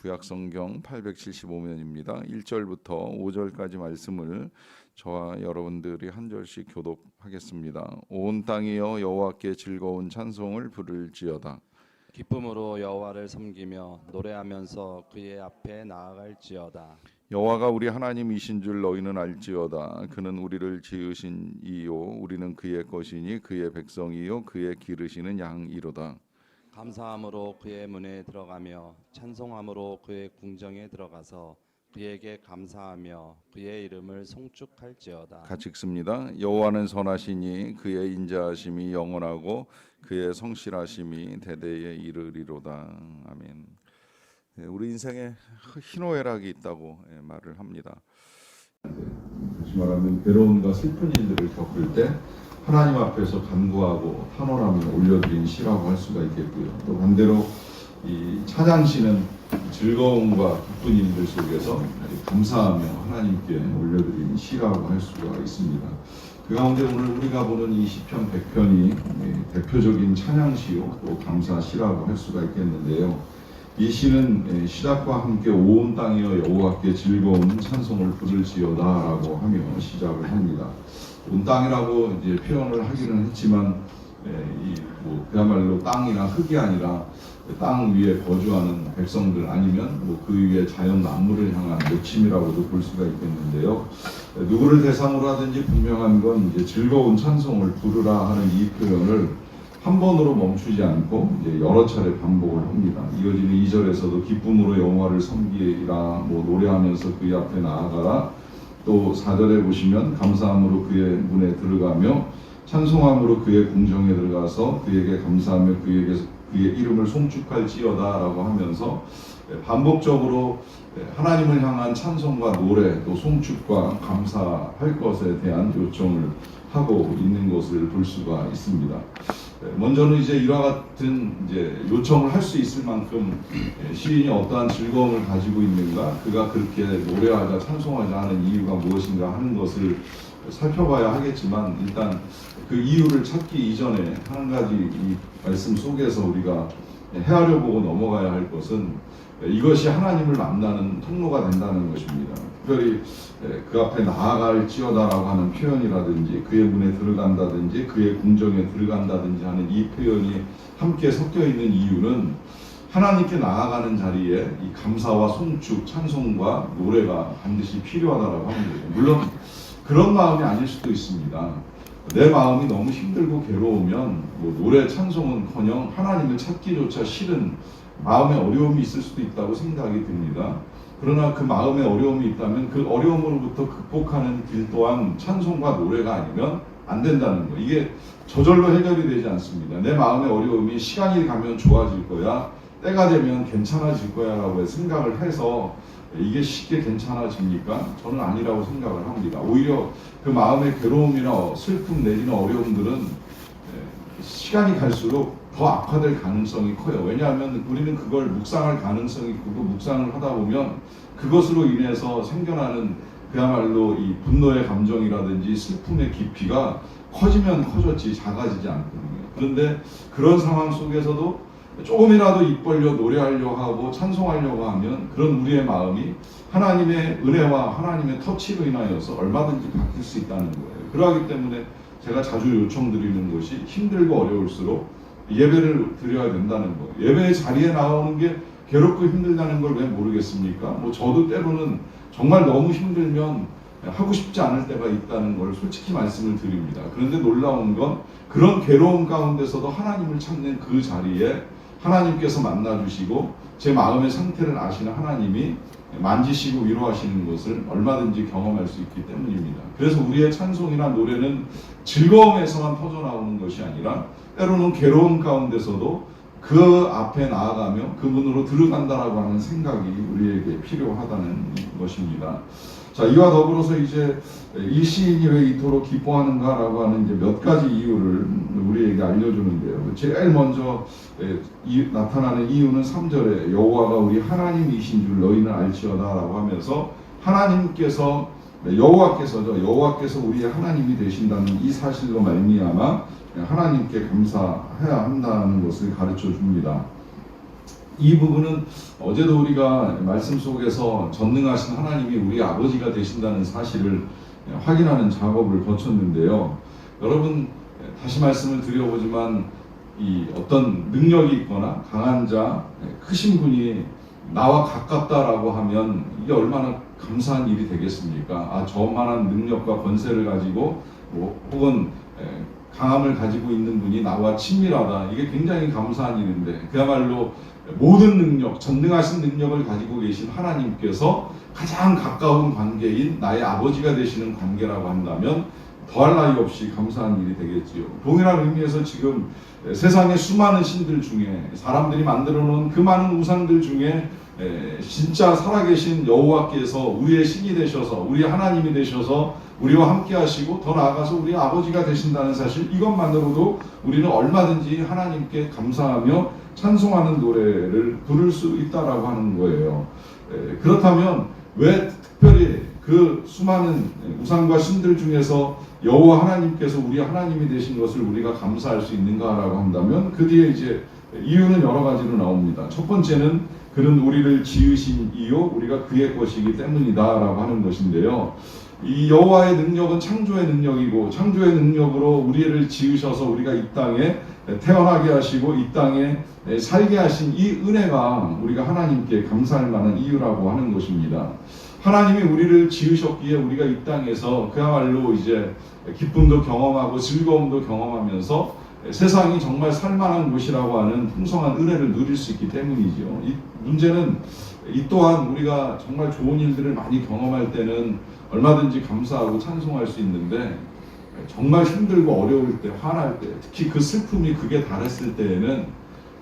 구약성경 875면입니다. 1절부터 5절까지 말씀을 저와 여러분들이 한 절씩 교독하겠습니다. 온 땅이여 여호와께 즐거운 찬송을 부를지어다. 기쁨으로 여호와를 섬기며 노래하면서 그의 앞에 나아갈지어다. 여호와가 우리 하나님이신 줄 너희는 알지어다. 그는 우리를 지으신 이요 우리는 그의 것이니 그의 백성이요 그의 기르시는 양이로다. 감사함으로 그의 문에 들어가며 찬송함으로 그의 궁정에 들어가서 그에게 감사하며 그의 이름을 송축할지어다. 같이 읽습니다. 여호와는 선하시니 그의 인자하심이 영원하고 그의 성실하심이 대대에 이르리로다. 아멘. 우리 인생에 희노애락이 있다고 말을 합니다. 다시 말하면 괴로움과 슬픈 일들을 겪을 때 하나님 앞에서 간구하고 탄원하며 올려드린 시라고 할 수가 있겠고요. 또 반대로 이 찬양시는 즐거움과 기쁜 일들 속에서 감사하며 하나님께 올려드린 시라고 할 수가 있습니다. 그 가운데 오늘 우리가 보는 이 시편 100편이 대표적인 찬양시요 또 감사시라고 할 수가 있겠는데요. 이 시는 시작과 함께 온 땅이여 여호와께 즐거운 찬송을 부를지어다라고 하며 시작을 합니다. 온 땅이라고 이제 표현을 하기는 했지만 그야말로 땅이나 흙이 아니라 땅 위에 거주하는 백성들 아니면 그 위에 자연 만물을 향한 외침이라고도 볼 수가 있겠는데요. 누구를 대상으로 하든지 분명한 건 이제 즐거운 찬송을 부르라 하는 이 표현을 한 번으로 멈추지 않고 이제 여러 차례 반복을 합니다. 이어지는 2절에서도 기쁨으로 여호와를 섬기라, 노래하면서 그의 앞에 나아가라. 또 4절에 보시면 감사함으로 그의 문에 들어가며 찬송함으로 그의 궁정에 들어가서 그에게 감사하며 그의 이름을 송축할지어다라고 하면서 반복적으로 하나님을 향한 찬송과 노래 또 송축과 감사할 것에 대한 요청을 하고 있는 것을 볼 수가 있습니다. 먼저는 이제 이와 같은 요청을 할 수 있을 만큼 시인이 어떠한 즐거움을 가지고 있는가, 그가 그렇게 노래하자 찬송하자 하는 이유가 무엇인가 하는 것을 살펴봐야 하겠지만, 일단 그 이유를 찾기 이전에 한 가지 이 말씀 속에서 우리가 헤아려 보고 넘어가야 할 것은 이것이 하나님을 만나는 통로가 된다는 것입니다. 특별히 그 앞에 나아갈지어다라고 하는 표현이라든지 그의 문에 들어간다든지 그의 궁정에 들어간다든지 하는 이 표현이 함께 섞여 있는 이유는 하나님께 나아가는 자리에 이 감사와 송축, 찬송과 노래가 반드시 필요하다라고 하는 거죠. 물론 그런 마음이 아닐 수도 있습니다. 내 마음이 너무 힘들고 괴로우면 노래, 찬송은커녕 하나님을 찾기조차 싫은 마음의 어려움이 있을 수도 있다고 생각이 듭니다. 그러나 그 마음의 어려움이 있다면 그 어려움으로부터 극복하는 길 또한 찬송과 노래가 아니면 안 된다는 거. 이게 저절로 해결이 되지 않습니다. 내 마음의 어려움이 시간이 가면 좋아질 거야, 때가 되면 괜찮아질 거야 라고 생각을 해서 이게 쉽게 괜찮아집니까? 저는 아니라고 생각을 합니다. 오히려 그 마음의 괴로움이나 슬픔 내지는 어려움들은 시간이 갈수록 더 악화될 가능성이 커요. 왜냐하면 우리는 그걸 묵상할 가능성이 크고, 묵상을 하다 보면 그것으로 인해서 생겨나는 그야말로 이 분노의 감정이라든지 슬픔의 깊이가 커지면 커졌지 작아지지 않거든요. 그런데 그런 상황 속에서도 조금이라도 입 벌려 노래하려고 하고 찬송하려고 하면 그런 우리의 마음이 하나님의 은혜와 하나님의 터치로 인하여서 얼마든지 바뀔 수 있다는 거예요. 그러하기 때문에 제가 자주 요청드리는 것이 힘들고 어려울수록 예배를 드려야 된다는 거예요. 예배의 자리에 나오는 게 괴롭고 힘들다는 걸 왜 모르겠습니까? 저도 때로는 정말 너무 힘들면 하고 싶지 않을 때가 있다는 걸 솔직히 말씀을 드립니다. 그런데 놀라운 건 그런 괴로움 가운데서도 하나님을 찾는 그 자리에 하나님께서 만나주시고 제 마음의 상태를 아시는 하나님이 만지시고 위로하시는 것을 얼마든지 경험할 수 있기 때문입니다. 그래서 우리의 찬송이나 노래는 즐거움에서만 터져나오는 것이 아니라 때로는 괴로움 가운데서도 그 앞에 나아가며 그 문으로 들어간다라고 하는 생각이 우리에게 필요하다는 것입니다. 자, 이와 더불어서 이제 이 시인이 왜 이토록 기뻐하는가라고 하는 이제 몇 가지 이유를 우리에게 알려주는데요. 제일 먼저 나타나는 이유는 3절에 여호와가 우리 하나님이신 줄 너희는 알지어다라고 하면서 하나님께서 여호와께서 우리의 하나님이 되신다는 이 사실로 말미암아 하나님께 감사해야 한다는 것을 가르쳐 줍니다. 이 부분은 어제도 우리가 말씀 속에서 전능하신 하나님이 우리 아버지가 되신다는 사실을 확인하는 작업을 거쳤는데요. 여러분, 다시 말씀을 드려보지만 이 어떤 능력이 있거나 강한 자, 크신 분이 나와 가깝다라고 하면 이게 얼마나 감사한 일이 되겠습니까? 아, 저만한 능력과 권세를 가지고 혹은 강함을 가지고 있는 분이 나와 친밀하다. 이게 굉장히 감사한 일인데, 그야말로 모든 능력, 전능하신 능력을 가지고 계신 하나님께서 가장 가까운 관계인 나의 아버지가 되시는 관계라고 한다면 더할 나위 없이 감사한 일이 되겠지요. 동일한 의미에서 지금 세상의 수많은 신들 중에, 사람들이 만들어 놓은 그 많은 우상들 중에 진짜 살아계신 여호와께서 우리의 신이 되셔서, 우리의 하나님이 되셔서 우리와 함께 하시고 더 나아가서 우리 아버지가 되신다는 사실, 이것만으로도 우리는 얼마든지 하나님께 감사하며 찬송하는 노래를 부를 수 있다라고 하는 거예요. 그렇다면 왜 특별히 그 수많은 우상과 신들 중에서 여호와 하나님께서 우리 하나님이 되신 것을 우리가 감사할 수 있는가라고 한다면, 그 뒤에 이제 이유는 여러 가지로 나옵니다. 첫 번째는 그는 우리를 지으신 이요 우리가 그의 것이기 때문이다라고 하는 것인데요. 이 여호와의 능력은 창조의 능력이고, 창조의 능력으로 우리를 지으셔서 우리가 이 땅에 태어나게 하시고 이 땅에 살게 하신 이 은혜가 우리가 하나님께 감사할 만한 이유라고 하는 것입니다. 하나님이 우리를 지으셨기에 우리가 이 땅에서 그야말로 이제 기쁨도 경험하고 즐거움도 경험하면서 세상이 정말 살만한 곳이라고 하는 풍성한 은혜를 누릴 수 있기 때문이죠. 이 문제는 이 또한 우리가 정말 좋은 일들을 많이 경험할 때는 얼마든지 감사하고 찬송할 수 있는데, 정말 힘들고 어려울 때, 화날 때, 특히 그 슬픔이 극에 달했을 때에는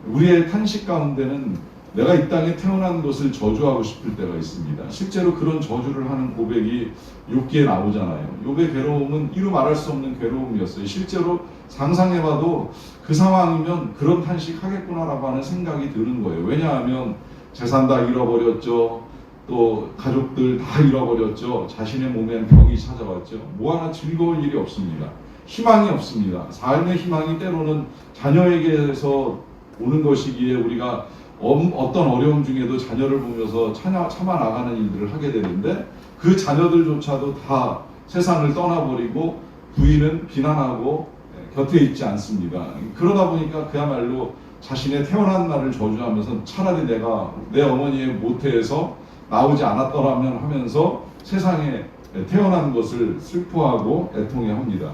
우리의 탄식 가운데는 내가 이 땅에 태어난 것을 저주하고 싶을 때가 있습니다. 실제로 그런 저주를 하는 고백이 욥기에 나오잖아요. 욥의 괴로움은 이루 말할 수 없는 괴로움이었어요. 실제로 상상해봐도 그 상황이면 그런 탄식하겠구나라고 하는 생각이 드는 거예요. 왜냐하면 재산 다 잃어버렸죠. 또 가족들 다 잃어버렸죠. 자신의 몸엔 병이 찾아왔죠. 뭐 하나 즐거울 일이 없습니다. 희망이 없습니다. 삶의 희망이 때로는 자녀에게서 오는 것이기에 우리가 어떤 어려움 중에도 자녀를 보면서 참아 나가는 일들을 하게 되는데, 그 자녀들조차도 다 세상을 떠나버리고 부인은 비난하고 곁에 있지 않습니다. 그러다 보니까 그야말로 자신의 태어난 날을 저주하면서 차라리 내가 내 어머니의 모태에서 나오지 않았더라면 하면서 세상에 태어난 것을 슬퍼하고 애통해합니다.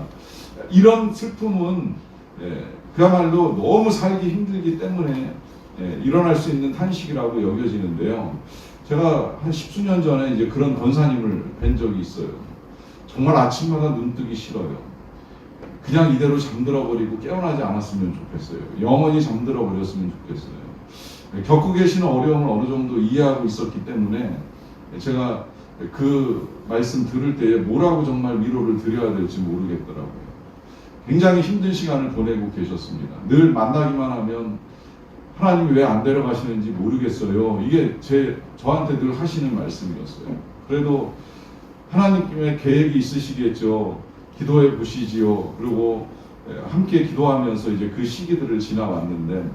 이런 슬픔은 그야말로 너무 살기 힘들기 때문에 일어날 수 있는 탄식이라고 여겨지는데요. 제가 한 10수년 전에 이제 그런 권사님을 뵌 적이 있어요. 정말 아침마다 눈 뜨기 싫어요. 그냥 이대로 잠들어 버리고 깨어나지 않았으면 좋겠어요. 영원히 잠들어 버렸으면 좋겠어요. 겪고 계시는 어려움을 어느 정도 이해하고 있었기 때문에 제가 그 말씀 들을 때에 뭐라고 정말 위로를 드려야 될지 모르겠더라고요. 굉장히 힘든 시간을 보내고 계셨습니다. 늘 만나기만 하면 하나님이 왜 안 데려가시는지 모르겠어요. 이게 저한테 늘 하시는 말씀이었어요. 그래도 하나님의 계획이 있으시겠죠. 기도해 보시지요. 그리고 함께 기도하면서 이제 그 시기들을 지나왔는데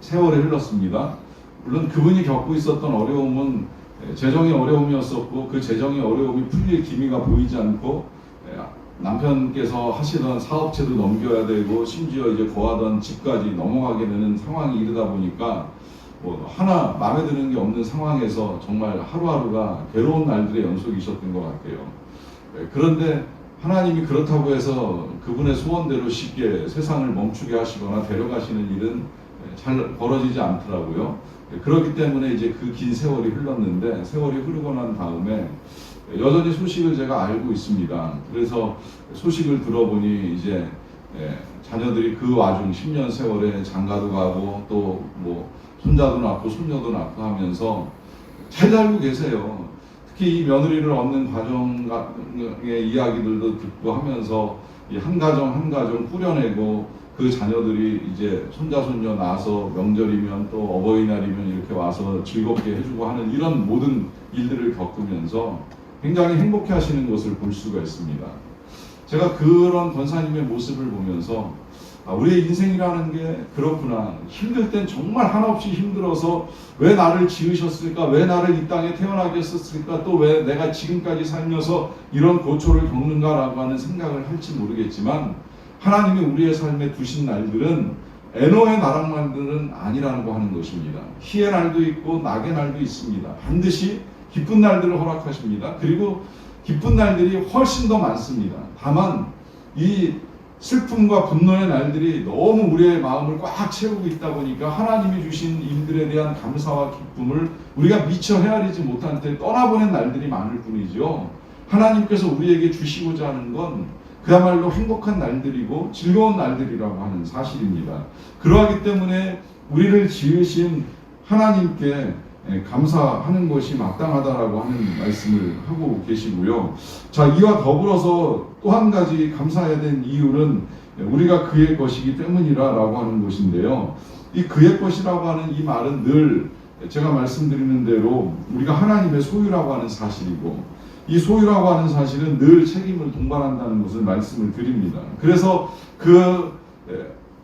세월이 흘렀습니다. 물론 그분이 겪고 있었던 어려움은 재정의 어려움이었었고, 그 재정의 어려움이 풀릴 기미가 보이지 않고 남편께서 하시던 사업체도 넘겨야 되고 심지어 이제 거하던 집까지 넘어가게 되는 상황이 이르다 보니까 하나 마음에 드는 게 없는 상황에서 정말 하루하루가 괴로운 날들의 연속이셨던 것 같아요. 그런데 하나님이 그렇다고 해서 그분의 소원대로 쉽게 세상을 멈추게 하시거나 데려가시는 일은 잘 벌어지지 않더라고요. 그렇기 때문에 이제 그 긴 세월이 흘렀는데, 세월이 흐르고 난 다음에 여전히 소식을 제가 알고 있습니다. 그래서 소식을 들어보니 이제 자녀들이 그 와중 10년 세월에 장가도 가고 또 뭐 손자도 낳고 손녀도 낳고 하면서 잘 살고 계세요. 특히 이 며느리를 얻는 과정의 이야기들도 듣고 하면서 이 한 가정 한 가정 꾸려내고, 그 자녀들이 이제 손자 손녀 낳아서 명절이면 또 어버이날이면 이렇게 와서 즐겁게 해주고 하는 이런 모든 일들을 겪으면서 굉장히 행복해 하시는 것을 볼 수가 있습니다. 제가 그런 권사님의 모습을 보면서 우리의 인생이라는 게 그렇구나. 힘들 땐 정말 한없이 힘들어서 왜 나를 지으셨을까? 왜 나를 이 땅에 태어나게 했었을까? 또 왜 내가 지금까지 살면서 이런 고초를 겪는가라고 하는 생각을 할지 모르겠지만 하나님이 우리의 삶에 두신 날들은 에노의 나락만들은 아니라고 하는 것입니다. 희의 날도 있고 낙의 날도 있습니다. 반드시 기쁜 날들을 허락하십니다. 그리고 기쁜 날들이 훨씬 더 많습니다. 다만 이 슬픔과 분노의 날들이 너무 우리의 마음을 꽉 채우고 있다 보니까 하나님이 주신 일들에 대한 감사와 기쁨을 우리가 미처 헤아리지 못한 채 떠나보낸 날들이 많을 뿐이죠. 하나님께서 우리에게 주시고자 하는 건 그야말로 행복한 날들이고 즐거운 날들이라고 하는 사실입니다. 그러하기 때문에 우리를 지으신 하나님께 감사하는 것이 마땅하다라고 하는 말씀을 하고 계시고요. 자, 이와 더불어서 또 한 가지 감사해야 된 이유는 우리가 그의 것이기 때문이라고 하는 것인데요. 이 그의 것이라고 하는 이 말은 늘 제가 말씀드리는 대로 우리가 하나님의 소유라고 하는 사실이고, 이 소유라고 하는 사실은 늘 책임을 동반한다는 것을 말씀을 드립니다. 그래서 그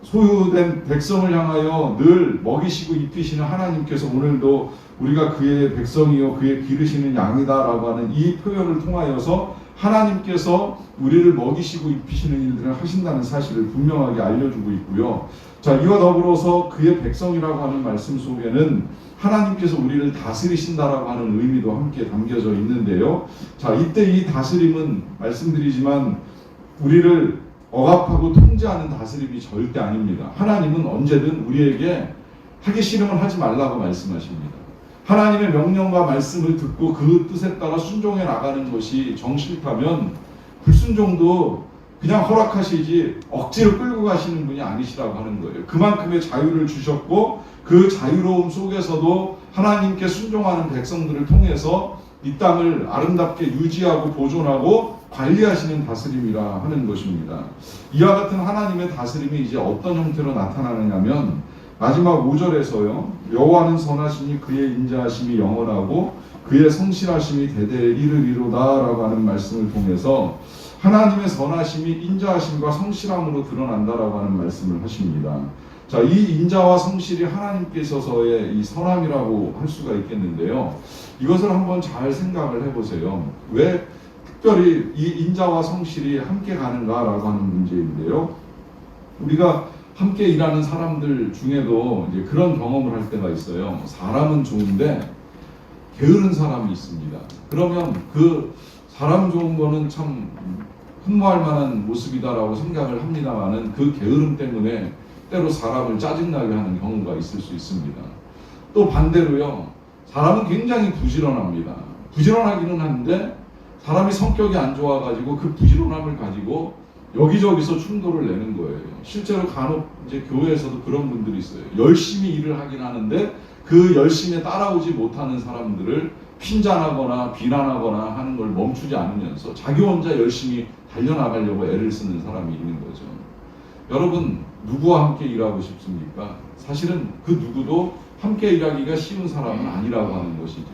소유된 백성을 향하여 늘 먹이시고 입히시는 하나님께서 오늘도 우리가 그의 백성이요 그의 기르시는 양이다라고 하는 이 표현을 통하여서 하나님께서 우리를 먹이시고 입히시는 일들을 하신다는 사실을 분명하게 알려주고 있고요. 자, 이와 더불어서 그의 백성이라고 하는 말씀 속에는 하나님께서 우리를 다스리신다라고 하는 의미도 함께 담겨져 있는데요. 자, 이때 이 다스림은 말씀드리지만 우리를 억압하고 통제하는 다스림이 절대 아닙니다. 하나님은 언제든 우리에게 하기 싫으면 하지 말라고 말씀하십니다. 하나님의 명령과 말씀을 듣고 그 뜻에 따라 순종해 나가는 것이 정실하면 불순종도 그냥 허락하시지 억지로 끌고 가시는 분이 아니시라고 하는 거예요. 그만큼의 자유를 주셨고 그 자유로움 속에서도 하나님께 순종하는 백성들을 통해서 이 땅을 아름답게 유지하고 보존하고 관리하시는 다스림이라 하는 것입니다. 이와 같은 하나님의 다스림이 이제 어떤 형태로 나타나느냐면 마지막 5절에서요. 여호와는 선하시니 그의 인자하심이 영원하고 그의 성실하심이 대대에 이르리로다라고 하는 말씀을 통해서 하나님의 선하심이 인자하심과 성실함으로 드러난다라고 하는 말씀을 하십니다. 자, 이 인자와 성실이 하나님께 있어서의 이 선함이라고 할 수가 있겠는데요. 이것을 한번 잘 생각을 해보세요. 왜 특별히 이 인자와 성실이 함께 가는가라고 하는 문제인데요. 우리가 함께 일하는 사람들 중에도 이제 그런 경험을 할 때가 있어요. 사람은 좋은데 게으른 사람이 있습니다. 그러면 그 사람 좋은 거는 참 흠모할 만한 모습이다라고 생각을 합니다만은 그 게으름 때문에 때로 사람을 짜증나게 하는 경우가 있을 수 있습니다. 또 반대로요. 사람은 굉장히 부지런합니다. 부지런하기는 한데 사람이 성격이 안 좋아가지고 그 부지런함을 가지고 여기저기서 충돌을 내는 거예요. 실제로 간혹 이제 교회에서도 그런 분들이 있어요. 열심히 일을 하긴 하는데 그 열심에 따라오지 못하는 사람들을 핀잔하거나 비난하거나 하는 걸 멈추지 않으면서 자기 혼자 열심히 달려나가려고 애를 쓰는 사람이 있는 거죠. 여러분, 누구와 함께 일하고 싶습니까? 사실은 그 누구도 함께 일하기가 쉬운 사람은 아니라고 하는 것이죠.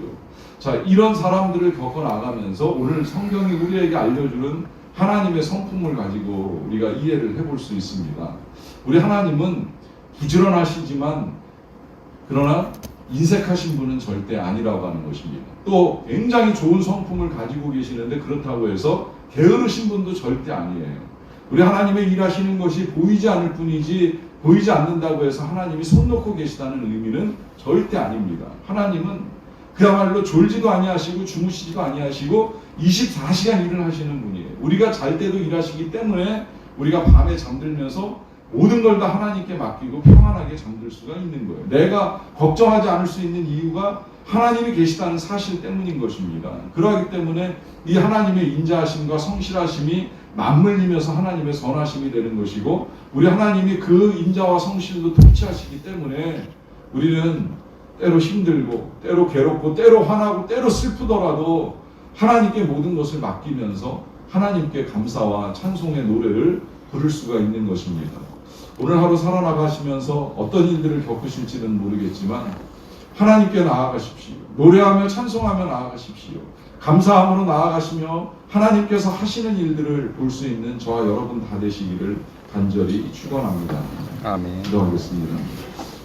자, 이런 사람들을 겪어 나가면서 오늘 성경이 우리에게 알려주는 하나님의 성품을 가지고 우리가 이해를 해볼 수 있습니다. 우리 하나님은 부지런하시지만 그러나 인색하신 분은 절대 아니라고 하는 것입니다. 또 굉장히 좋은 성품을 가지고 계시는데 그렇다고 해서 게으르신 분도 절대 아니에요. 우리 하나님의 일하시는 것이 보이지 않을 뿐이지 보이지 않는다고 해서 하나님이 손 놓고 계시다는 의미는 절대 아닙니다. 하나님은 그야말로 졸지도 아니하시고 주무시지도 아니하시고 24시간 일을 하시는 분이에요. 우리가 잘 때도 일하시기 때문에 우리가 밤에 잠들면서 모든 걸 다 하나님께 맡기고 평안하게 잠들 수가 있는 거예요. 내가 걱정하지 않을 수 있는 이유가 하나님이 계시다는 사실 때문인 것입니다. 그러하기 때문에 이 하나님의 인자하심과 성실하심이 맞물리면서 하나님의 선하심이 되는 것이고 우리 하나님이 그 인자와 성실도 통치하시기 때문에 우리는 때로 힘들고 때로 괴롭고 때로 화나고 때로 슬프더라도 하나님께 모든 것을 맡기면서 하나님께 감사와 찬송의 노래를 부를 수가 있는 것입니다. 오늘 하루 살아나가시면서 어떤 일들을 겪으실지는 모르겠지만 하나님께 나아가십시오. 노래하며 찬송하며 나아가십시오. 감사함으로 나아가시며 하나님께서 하시는 일들을 볼 수 있는 저와 여러분 다 되시기를 간절히 축원합니다. 아멘. 기도하겠습니다.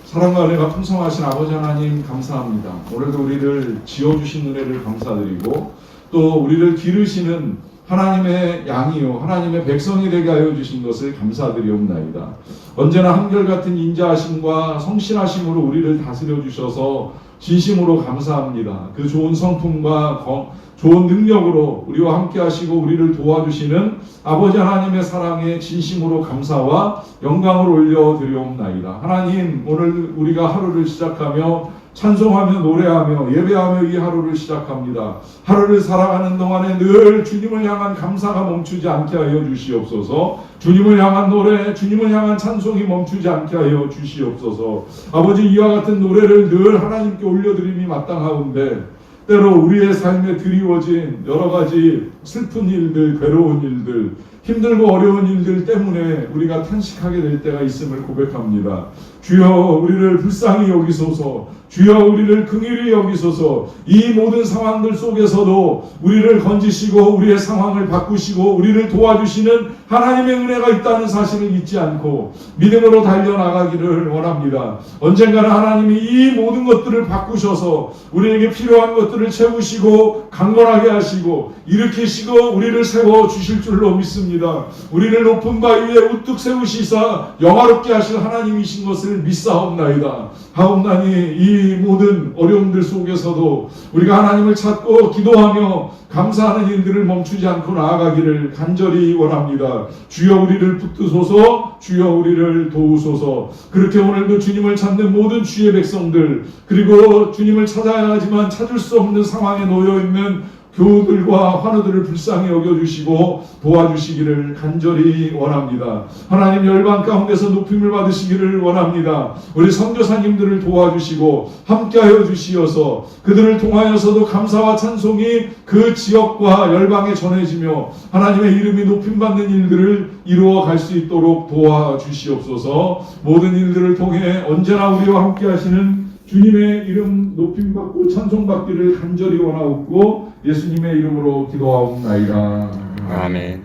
사랑과 은혜가 풍성하신 아버지 하나님 감사합니다. 오늘도 우리를 지어주신 은혜를 감사드리고 또 우리를 기르시는 하나님의 양이요 하나님의 백성이 되게 하여 주신 것을 감사드리옵나이다. 언제나 한결같은 인자하심과 성실하심으로 우리를 다스려 주셔서 진심으로 감사합니다. 그 좋은 성품과 좋은 능력으로 우리와 함께 하시고 우리를 도와주시는 아버지 하나님의 사랑에 진심으로 감사와 영광을 올려드리옵나이다. 하나님, 오늘 우리가 하루를 시작하며 찬송하며 노래하며 예배하며 이 하루를 시작합니다. 하루를 살아가는 동안에 늘 주님을 향한 감사가 멈추지 않게 하여 주시옵소서. 주님을 향한 노래, 주님을 향한 찬송이 멈추지 않게 하여 주시옵소서. 아버지, 이와 같은 노래를 늘 하나님께 올려드림이 마땅하온데 때로 우리의 삶에 드리워진 여러 가지 슬픈 일들, 괴로운 일들, 힘들고 어려운 일들 때문에 우리가 탄식하게 될 때가 있음을 고백합니다. 주여 우리를 불쌍히 여기소서. 주여 우리를 긍휼히 여기소서. 이 모든 상황들 속에서도 우리를 건지시고 우리의 상황을 바꾸시고 우리를 도와주시는 하나님의 은혜가 있다는 사실을 잊지 않고 믿음으로 달려나가기를 원합니다. 언젠가는 하나님이 이 모든 것들을 바꾸셔서 우리에게 필요한 것들을 채우시고 강건하게 하시고 일으키시고 우리를 세워주실 줄로 믿습니다. 우리를 높은 바 위에 우뚝 세우시사 영화롭게 하실 하나님이신 것을 믿사옵나이다. 하옵나니 이 모든 어려움들 속에서도 우리가 하나님을 찾고 기도하며 감사하는 일들을 멈추지 않고 나아가기를 간절히 원합니다. 주여 우리를 붙드소서. 주여 우리를 도우소서. 그렇게 오늘도 주님을 찾는 모든 주의 백성들, 그리고 주님을 찾아야 하지만 찾을 수 없는 상황에 놓여있는 교우들과 환우들을 불쌍히 여겨주시고 도와주시기를 간절히 원합니다. 하나님, 열방 가운데서 높임을 받으시기를 원합니다. 우리 선교사님들을 도와주시고 함께하여 주시어서 그들을 통하여서도 감사와 찬송이 그 지역과 열방에 전해지며 하나님의 이름이 높임받는 일들을 이루어 갈 수 있도록 도와주시옵소서. 모든 일들을 통해 언제나 우리와 함께 하시는 주님의 이름 높임받고 찬송받기를 간절히 원하옵고 예수님의 이름으로 기도하옵나이다. 아멘.